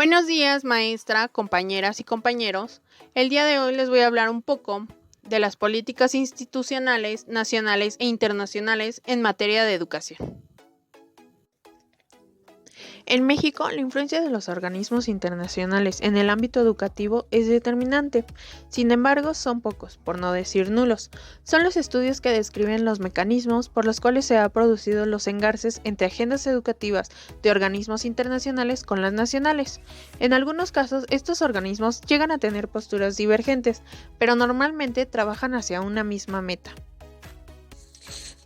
Buenos días, maestra, compañeras y compañeros. El día de hoy les voy a hablar un poco de las políticas institucionales, nacionales e internacionales en materia de educación. En México, la influencia de los organismos internacionales en el ámbito educativo es determinante. Sin embargo, son pocos, por no decir nulos. Son los estudios que describen los mecanismos por los cuales se han producido los engarces entre agendas educativas de organismos internacionales con las nacionales. En algunos casos, estos organismos llegan a tener posturas divergentes, pero normalmente trabajan hacia una misma meta.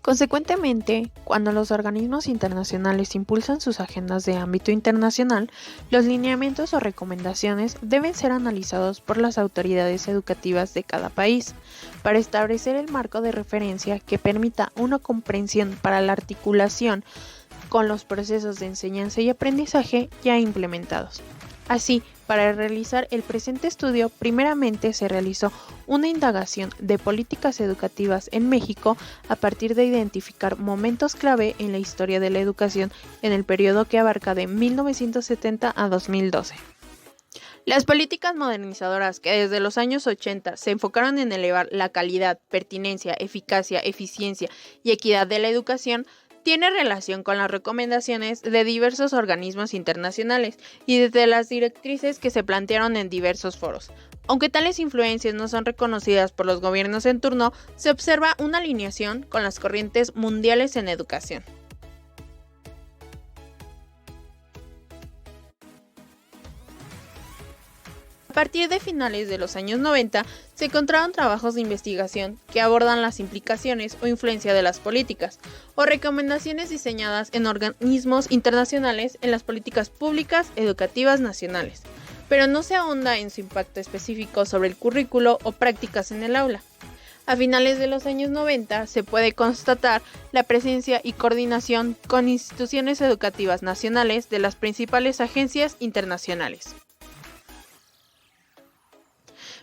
Consecuentemente, cuando los organismos internacionales impulsan sus agendas de ámbito internacional, los lineamientos o recomendaciones deben ser analizados por las autoridades educativas de cada país, para establecer el marco de referencia que permita una comprensión para la articulación con los procesos de enseñanza y aprendizaje ya implementados. Así, para realizar el presente estudio, primeramente se realizó una indagación de políticas educativas en México a partir de identificar momentos clave en la historia de la educación en el periodo que abarca de 1970 a 2012. Las políticas modernizadoras que desde los años 80 se enfocaron en elevar la calidad, pertinencia, eficacia, eficiencia y equidad de la educación tiene relación con las recomendaciones de diversos organismos internacionales y desde las directrices que se plantearon en diversos foros. Aunque tales influencias no son reconocidas por los gobiernos en turno, se observa una alineación con las corrientes mundiales en educación. A partir de finales de los años 90, se encontraron trabajos de investigación que abordan las implicaciones o influencia de las políticas o recomendaciones diseñadas en organismos internacionales en las políticas públicas educativas nacionales, pero no se ahonda en su impacto específico sobre el currículo o prácticas en el aula. A finales de los años 90 se puede constatar la presencia y coordinación con instituciones educativas nacionales de las principales agencias internacionales.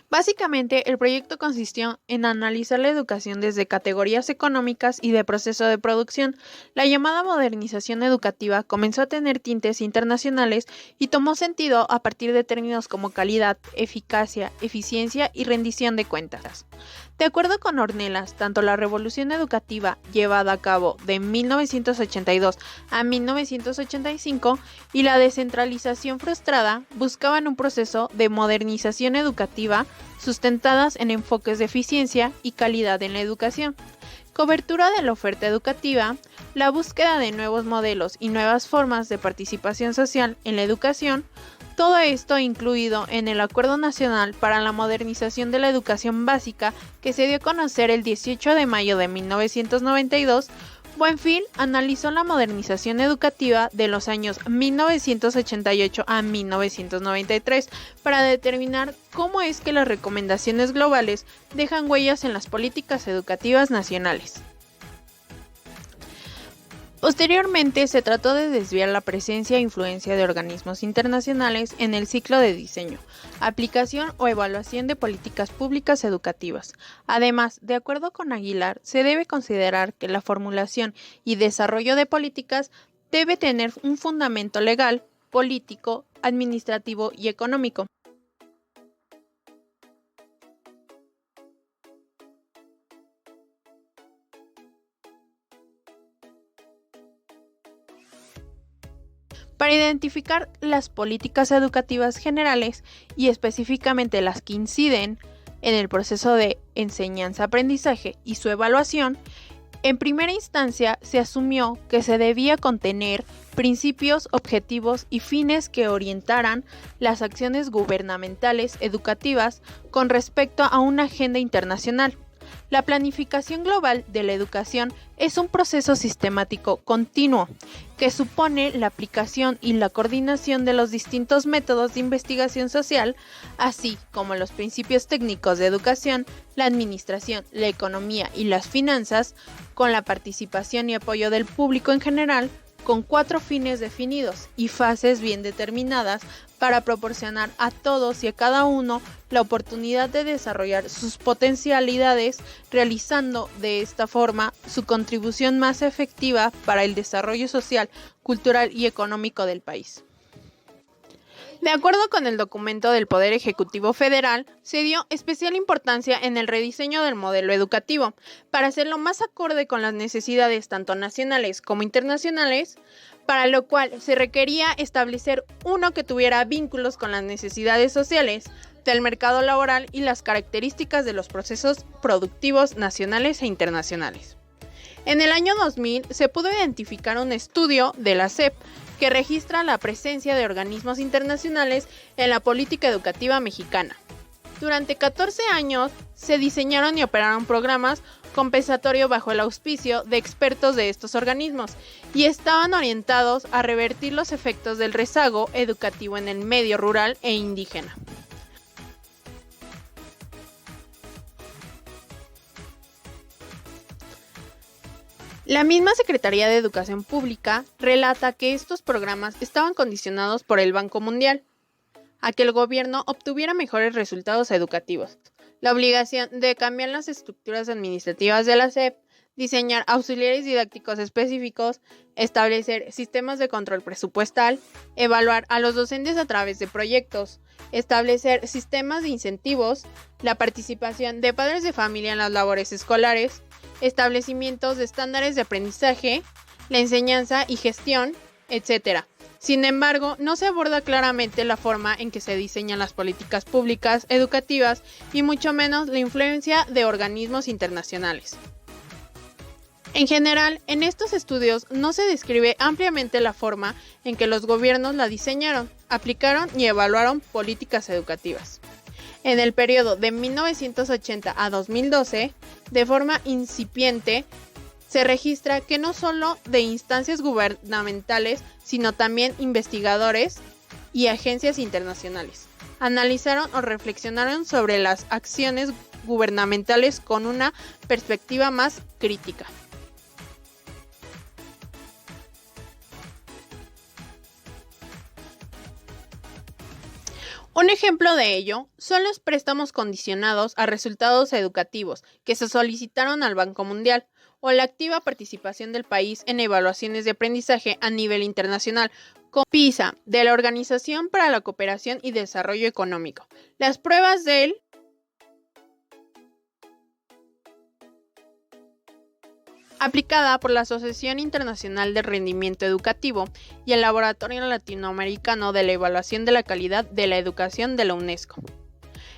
Básicamente, el proyecto consistió en analizar la educación desde categorías económicas y de proceso de producción. La llamada modernización educativa comenzó a tener tintes internacionales y tomó sentido a partir de términos como calidad, eficacia, eficiencia y rendición de cuentas. De acuerdo con Ornelas, tanto la revolución educativa llevada a cabo de 1982 a 1985 y la descentralización frustrada buscaban un proceso de modernización educativa sustentadas en enfoques de eficiencia y calidad en la educación, cobertura de la oferta educativa, la búsqueda de nuevos modelos y nuevas formas de participación social en la educación, todo esto incluido en el Acuerdo Nacional para la Modernización de la Educación Básica que se dio a conocer el 18 de mayo de 1992. Buenfil analizó la modernización educativa de los años 1988 a 1993 para determinar cómo es que las recomendaciones globales dejan huellas en las políticas educativas nacionales. Posteriormente, se trató de desviar la presencia e influencia de organismos internacionales en el ciclo de diseño, aplicación o evaluación de políticas públicas educativas. Además, de acuerdo con Aguilar, se debe considerar que la formulación y desarrollo de políticas debe tener un fundamento legal, político, administrativo y económico. Para identificar las políticas educativas generales y específicamente las que inciden en el proceso de enseñanza-aprendizaje y su evaluación, en primera instancia se asumió que se debía contener principios, objetivos y fines que orientaran las acciones gubernamentales educativas con respecto a una agenda internacional. La planificación global de la educación es un proceso sistemático continuo que supone la aplicación y la coordinación de los distintos métodos de investigación social, así como los principios técnicos de educación, la administración, la economía y las finanzas, con la participación y apoyo del público en general, con 4 fines definidos y fases bien determinadas para proporcionar a todos y a cada uno la oportunidad de desarrollar sus potencialidades, realizando de esta forma su contribución más efectiva para el desarrollo social, cultural y económico del país. De acuerdo con el documento del Poder Ejecutivo Federal, se dio especial importancia en el rediseño del modelo educativo para hacerlo más acorde con las necesidades tanto nacionales como internacionales, para lo cual se requería establecer uno que tuviera vínculos con las necesidades sociales del mercado laboral y las características de los procesos productivos nacionales e internacionales. En el año 2000 se pudo identificar un estudio de la SEP que registra la presencia de organismos internacionales en la política educativa mexicana. Durante 14 años se diseñaron y operaron programas compensatorios bajo el auspicio de expertos de estos organismos y estaban orientados a revertir los efectos del rezago educativo en el medio rural e indígena. La misma Secretaría de Educación Pública relata que estos programas estaban condicionados por el Banco Mundial a que el gobierno obtuviera mejores resultados educativos. La obligación de cambiar las estructuras administrativas de la SEP, diseñar auxiliares didácticos específicos, establecer sistemas de control presupuestal, evaluar a los docentes a través de proyectos, establecer sistemas de incentivos, la participación de padres de familia en las labores escolares, establecimientos de estándares de aprendizaje, la enseñanza y gestión, etc. Sin embargo, no se aborda claramente la forma en que se diseñan las políticas públicas educativas y mucho menos la influencia de organismos internacionales. En general, en estos estudios no se describe ampliamente la forma en que los gobiernos la diseñaron, aplicaron y evaluaron políticas educativas. En el periodo de 1980 a 2012, de forma incipiente, se registra que no solo de instancias gubernamentales, sino también investigadores y agencias internacionales analizaron o reflexionaron sobre las acciones gubernamentales con una perspectiva más crítica. Un ejemplo de ello son los préstamos condicionados a resultados educativos que se solicitaron al Banco Mundial o la activa participación del país en evaluaciones de aprendizaje a nivel internacional, como PISA, de la Organización para la Cooperación y Desarrollo Económico. Las pruebas del aplicada por la Asociación Internacional de Rendimiento Educativo y el Laboratorio Latinoamericano de la Evaluación de la Calidad de la Educación de la UNESCO.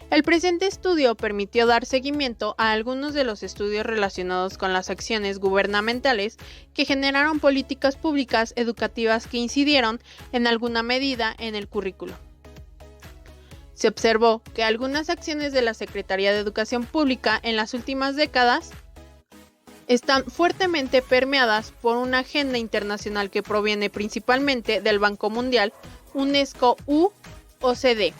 El presente estudio permitió dar seguimiento a algunos de los estudios relacionados con las acciones gubernamentales que generaron políticas públicas educativas que incidieron en alguna medida en el currículo. Se observó que algunas acciones de la Secretaría de Educación Pública en las últimas décadas están fuertemente permeadas por una agenda internacional que proviene principalmente del Banco Mundial, UNESCO u OCDE.